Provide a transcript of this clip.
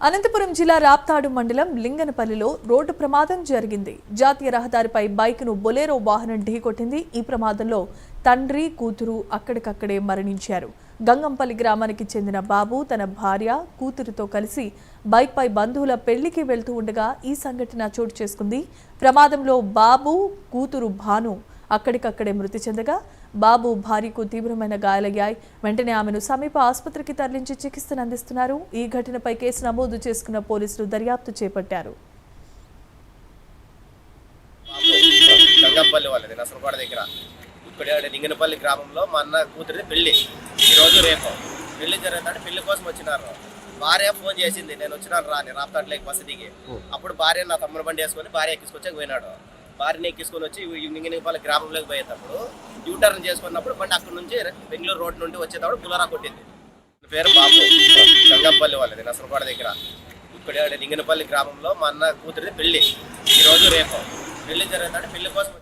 అనంతపురం జిల్లా రాప్తాడు మండలం లింగనపల్లిలో రోడ్డు ప్రమాదం జరిగింది. జాతీయ రహదారిపై బైక్ను బొలెరో వాహనం ఢీకొట్టింది. ఈ ప్రమాదంలో తండ్రి, కూతురు అక్కడికక్కడే మరణించారు. గంగంపల్లి గ్రామానికి చెందిన బాబు తన భార్య, కూతురుతో కలిసి బైక్పై బంధువుల పెళ్లికి వెళ్తూ ఉండగా ఈ సంఘటన చోటు చేసుకుంది. ప్రమాదంలో బాబు, కూతురు భాను అక్కడికక్కడే మృతి చెందగా బాబు భార్యకు తీవ్రమైన గాయాలయ్యాయి. వెంటనే ఆమెను సమీప ఆసుపత్రికి తరలించి చికిత్సను అందిస్తున్నారు. ఈ ఘటనపై కేసు నమోదు చేసుకున్న పోలీసులు దర్యాప్తు చేపట్టారు. గంగంపల్లి వాళ్ళది నసరపాడ దగ్గర ఇక్కడ లింగనపల్లి గ్రామంలో మా అన్న కూతురిది పెళ్లి. ఈరోజు రేపు పెళ్లి జరుగుతుంటే పెళ్లి కోసం వచ్చినారు. భార్య ఫోన్ చేసింది, నేను వచ్చినాను రాని రాప్తాట్లేకి బస్సు దిగి. అప్పుడు భార్య నా తమ్ముడు బండి వేసుకొని భార్య ఎక్కించుకొచ్చాక పోయినాడు. భార్యని ఎక్కించుకొని వచ్చి లింగనపల్లి గ్రామంలోకి పోయేటప్పుడు యూటర్న్ చేసుకున్నప్పుడు బండి అక్కడ నుంచి బెంగళూరు రోడ్ నుండి వచ్చేటప్పుడు బులరా కొట్టింది. పేరు బాబు, గంగంపల్లి వాళ్ళది నసరపాడ దగ్గర ఇక్కడ లింగనపల్లి గ్రామంలో మా అన్న కూతురిది పెళ్లి. ఈరోజు రేపు పెళ్లి జరుగుతుంటే పెళ్లి కోసం